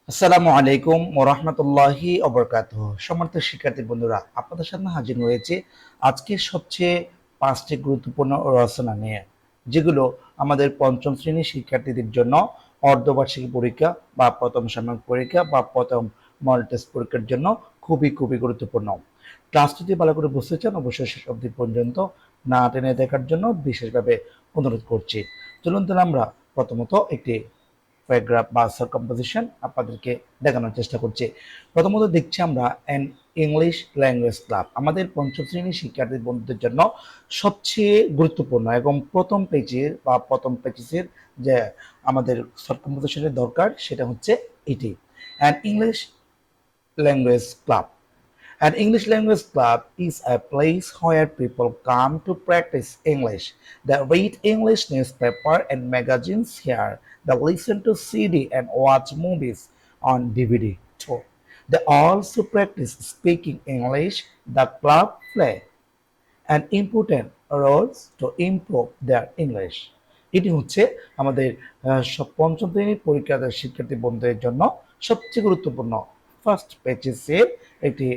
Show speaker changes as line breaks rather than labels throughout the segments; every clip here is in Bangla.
আসসালামু আলাইকুম ওয়া রাহমাতুল্লাহি ওয়া বারাকাতুহু। সম্মানিত শিক্ষার্থী বন্ধুরা, আপনাদের সামনে হাজির হয়েছে আজকের সবচেয়ে ৫টি গুরুত্বপূর্ণ রচনা নিয়ে, যেগুলো আমাদের পঞ্চম শ্রেণীর শিক্ষার্থীদের জন্য অর্ধবার্ষিকী পরীক্ষা বা প্রথম সাময়িক পরীক্ষা বা প্রথম মডেল টেস্ট পরীক্ষার জন্য খুবই গুরুত্বপূর্ণ। ক্লাসটি যদি ভালো করে বুঝতে চান, অবশ্যই শেষ অবধি পর্যন্ত না টেনে দেখার জন্য বিশেষভাবে অনুরোধ করছি। চলুন তাহলে আমরা প্রথমত একটি প্যারাগ্রাফ বা সারকম্পোজিশন আপনাদেরকে দেখানোর চেষ্টা করছি। প্রথমত দেখছি আমরা অ্যান ইংলিশ ল্যাঙ্গুয়েজ ক্লাব আমাদের পঞ্চম শ্রেণীর শিক্ষার্থী বন্ধুদের জন্য সবচেয়ে গুরুত্বপূর্ণ এবং প্রথম পেজের বা প্রথম পেজের যে আমাদের সারকম্পোজিশনের দরকার সেটা হচ্ছে এটি, an English language club. An English language club is a place where people come to practice English. They read English newspaper and magazines here. They listen to CD and watch movies on DVD too. They also practice speaking English. The club play an important role to improve their English. এটি হচ্ছে আমাদের সব পঞ্চম শ্রেণীর পরীক্ষার্থী শিক্ষার্থী বন্ধুদের জন্য সবচেয়ে গুরুত্বপূর্ণ ফার্স্ট পেজের একটি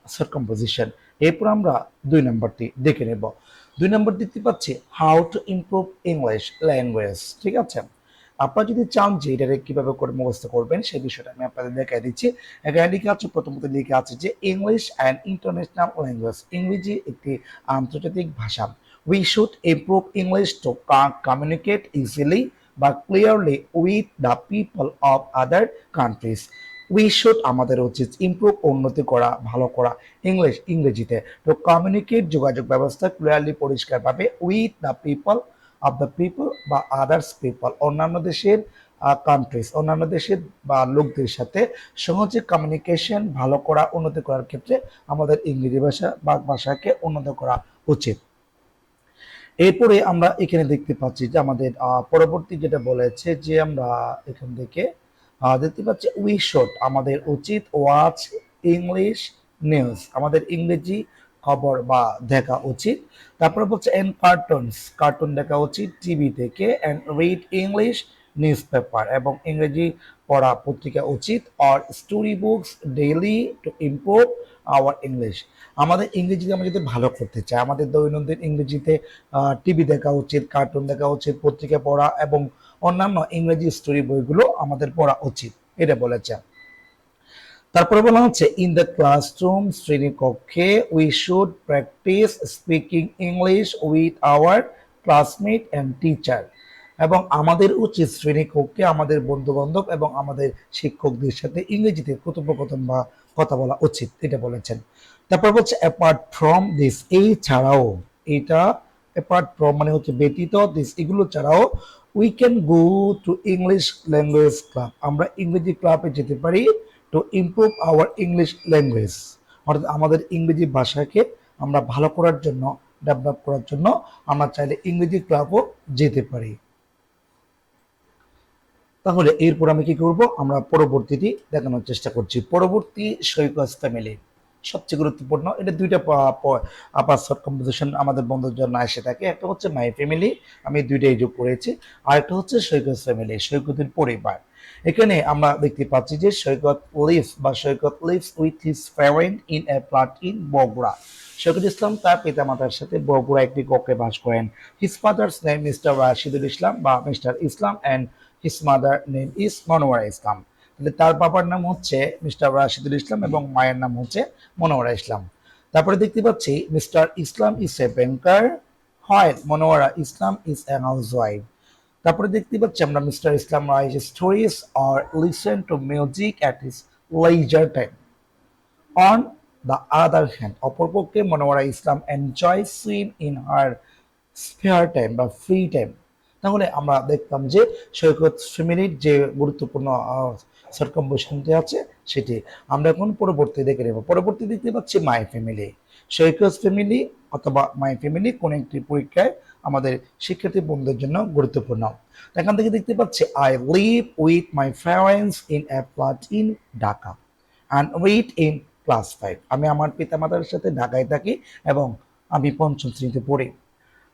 সারকম্পোজিশন। এরপর আমরা ২ নম্বরটি দেখে নেব। ২ নম্বর দেখতে পাচ্ছি how to improve English language. ঠিক আছে, আপনারা যদি চান যে এটাকে কিভাবে করে মুখস্থ করবেন সেই বিষয়টা আমি আপনাদের দেখাই দিচ্ছি। এখানে লিখে আছে, প্রথমত লিখে আছে যে ইংলিশ অ্যান্ড ইন্টারন্যাশনাল ল্যাঙ্গুয়েজ, ইংরেজি একটি আন্তর্জাতিক ভাষা। We should improve English to communicate easily বা clearly with the people of other countries. We should আমাদের উচিত ইমপ্রুভ উন্নতি করা, ভালো করা ইংরেজিতে, তো কমিউনিকেট যোগাযোগ ব্যবস্থা ক্লিয়ারলি পরিষ্কারভাবে with the people of the people বা আদার্স পিপল অন্যান্য দেশের কান্ট্রিজ অন্যান্য দেশের বা লোকদের সাথে সহজে কমিউনিকেশন ভালো করা, উন্নতি করার ক্ষেত্রে আমাদের ইংরেজি ভাষা বা ভাষাকে উন্নত করা উচিত। এরপরে আমরা এখানে দেখতে পাচ্ছি যে আমাদের পরবর্তী যেটা বলেছে যে আমরা এখান থেকে দেখতে পাচ্ছি উই শুড আমাদের উচিত ওয়াচ ইংলিশ নিউজ আমাদের ইংরেজি খবর বা দেখা উচিত। তারপরে বলছে এন্ড কার্টুন দেখা উচিত টিভি থেকে, and read English news paper এবং ইংরেজি পড়া পত্রিকা উচিত, or story books daily to improve our English. আমাদের ইংরেজিতে আমরা যদি ভালো করতে চাই, আমাদের দৈনন্দিন ইংরেজিতে টিভি দেখা উচিত, কার্টুন দেখা উচিত, পত্রিকা পড়া এবং অন্যান্য ইংরেজি স্টোরি বইগুলো আমাদের পড়া উচিত, এটা বলেছে। তারপরে বলা হচ্ছে ইন দ্য ক্লাসরুম শ্রেণীকক্ষে we should practice speaking English with our classmate and teacher, এবং আমাদের উচিত শ্রেণীকক্ষে আমাদের বন্ধু বান্ধব এবং আমাদের শিক্ষকদের সাথে ইংরেজিতে কথোপকথন বা কথা বলা উচিত, এটা বলেছেন। তারপর হচ্ছে অ্যাপার্ট ফ্রম দিস, এই ছাড়াও, এটা অ্যাপার্ট ফ্রম মানে হচ্ছে ব্যতীত, দিস এগুলো ছাড়াও we can go to English language club, আমরা ইংরেজি ক্লাবে যেতে পারি to improve our English language, অর্থাৎ আমাদের ইংরেজি ভাষাকে আমরা ভালো করার জন্য, ডেভেলপ করার জন্য আমরা চাইলে ইংরেজি ক্লাবও যেতে পারি। তাহলে এরপর আমি কি করব, আমরা পরবর্তীটি দেখানোর চেষ্টা করছি। পরবর্তী সৈকত ফ্যামিলি সবচেয়ে গুরুত্বপূর্ণ, এটা দুইটা আপার শর্ট কম্পোজিশন আমাদের বন্ধুর জন্য এসে থাকে। একটা হচ্ছে মাই ফ্যামিলি, আমি দুইটাই যোগ করেছি, আর একটা হচ্ছে সৈকত ফ্যামিলি, সৈকতের পরিবার। এখানে আমরা দেখতে পাচ্ছি যে Saikat lives with his parent in a flat in Bogura. Saikat Islam তার পিতামাতার সাথে বগুড়া একটি কক্ষে বাস করেন। His father's name mister Rashidul Islam বা mister Islam and his mother name is Monowara Islam. তাহলে তার বাবার নাম হচ্ছে মিস্টার রাশিদুল ইসলাম এবং মায়ের নাম হচ্ছে মনোয়ারা ইসলাম। তারপরে দেখতে পাচ্ছি mister Islam is a banker, হয় Monowara Islam is a housewife. তারপরে দেখতে পাচ্ছি আমরা mister Islam write stories or listen to music at his leisure time. On the other hand, অপরপক্ষে Monowara Islam enjoy swim in her spare time বা ফ্রি টাইম। তাহলে আমরা দেখতাম যে সৈকত ফ্যামিলির যে গুরুত্বপূর্ণ সার্কামপোজিশনটি আছে সেটি আমরা এখন পরবর্তী দেখে নেব। পরবর্তী দেখতে পাচ্ছি মাই ফ্যামিলি, সৈকত ফ্যামিলি অথবা মাই ফ্যামিলি কোন একটি পরীক্ষায় আমাদের শিক্ষার্থী বন্ধুদের জন্য গুরুত্বপূর্ণ। এখান থেকে দেখতে পাচ্ছি I live with my parents in a flat in Dhaka and read in class 5, আমি আমার পিতামাতার সাথে ঢাকায় থাকি এবং আমি পঞ্চম শ্রেণীতে পড়ি।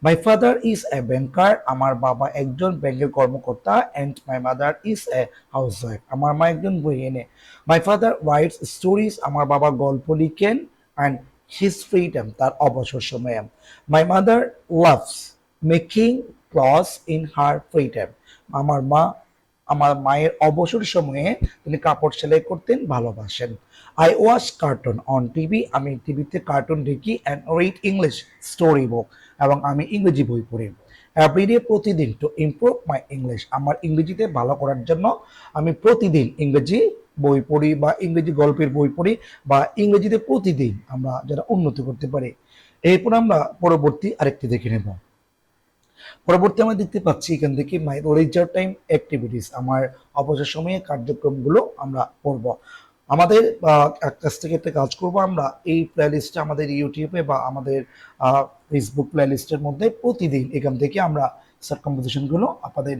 মাই ফাদার ইজ এ ব্যাংকার, আমার বাবা একজন ব্যাংকের কর্মকর্তা। And my mother is a housewife, আমার মা একজন গৃহিণী। মাই ফাদার রাইটস স্টোরিজ, আমার বাবা গল্প লিখেন। অ্যান্ড হিজ ফ্রি টাইম, তার অবসর সময়ে। My mother loves making clothes in her free time, আমার মায়ের অবসর সময়ে তিনি কাপড় সেলাই করতেন, ভালোবাসেন। I watch cartoon on TV, আমি টিভিতে কার্টুন দেখি। And read English story book, এবং আমি ইংরেজি বই পড়ি। এভরিডে, প্রতিদিন। টু ইমপ্রুভ মাই ইংলিশ, আমার ইংরেজিতে ভালো করার জন্য আমি প্রতিদিন ইংরেজি বই পড়ি বা ইংরেজি গল্পের বই পড়ি, বা ইংরেজিতে প্রতিদিন আমরা যারা উন্নতি করতে পারি। এরপর আমরা পরবর্তী আরেকটি দেখে নেব। পরবর্তী আমরা দেখতে পাচ্ছি এখান থেকে মাই লিজার টাইম অ্যাক্টিভিটিস, আমার অবসর সময়ে কার্যক্রমগুলো আমরা পড়ব। আমাদের কাছ থেকে একটা কাজ করব, আমরা এই প্লেলিস্টে আমাদের ইউটিউবে বা আমাদের ফেসবুক প্লেলিস্টের মধ্যে প্রতিদিন এখান থেকে আমরা সার্কামপোজিশনগুলো আপনাদের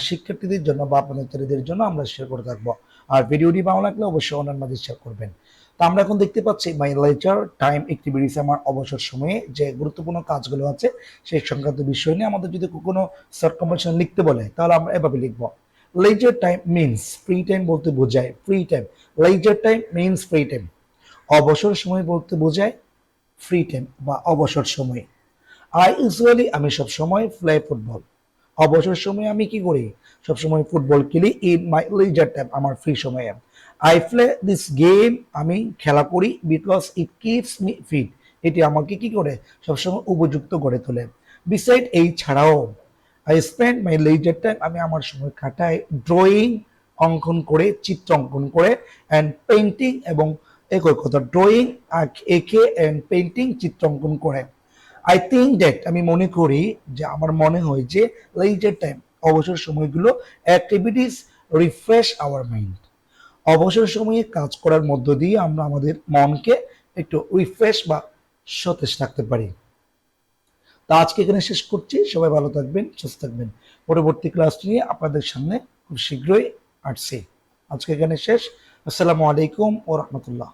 শিক্ষার্থীদের জন্য বা আপনাদের ছেলেদের জন্য আমরা শেয়ার করে থাকবো। আর ভিডিওটি ভালো লাগলে অবশ্যই অন্যান্য মাঝে শেয়ার করবেন। তো আমরা এখন দেখতে পাচ্ছি মাই লেজার টাইম অ্যাক্টিভিটিস, আমার অবসর সময়ে যে গুরুত্বপূর্ণ কাজগুলো আছে সেই সংক্রান্ত বিষয় নিয়ে আমাদের যদি কোনো শর্ট কম্পোজিশন লিখতে বলে তাহলে আমরা এভাবে লিখবো। Leisure time means, free time বলতে বোঝায় free time. Leisure time means free time. অবসর সময় বলতে বোঝায় ফ্রি টাইম বা অবসর সময়। আমি সব সময় প্লে ফুটবল, অবসর সময়ে আমি কি করি, সবসময় ফুটবল খেলি। ইন মাই লিজার টাইম, আমার ফ্রি সময়ে। আই প্লে দিস গেম, আমি খেলা করি। Because it keeps me fit, এটি আমাকে কি করে, সবসময় উপযুক্ত করে তোলে। বিসাইড, এই ছাড়াও। I spend my leisure time, আমি আমার সময় কাটাই ড্রয়িং, অঙ্কন করে, চিত্র অঙ্কন করে। অ্যান্ড পেন্টিং, এবং একই কথা, ড্রয়িং এঁকে অ্যান্ড পেন্টিং, চিত্র অঙ্কন করে। আই থিঙ্ক দ্যাট, আমি মনে করি যে, আমার মনে হয় যে লেজার টাইম, অবসর সময়গুলো অ্যাক্টিভিটিস রিফ্রেশ আওয়ার মাইন্ড, অবসর সময়ে কাজ করার মধ্য দিয়ে আমরা আমাদের মনকে একটু রিফ্রেশ বা সতেজ রাখতে পারি। তা আজকে এখানে শেষ করছি, সবাই ভালো থাকবেন, সুস্থ থাকবেন। পরবর্তী ক্লাস নিয়ে আপনাদের সামনে খুব শীঘ্রই আসছি। আজকে এখানে শেষ। আসসালামু আলাইকুম ওয়া রাহমাতুল্লাহ।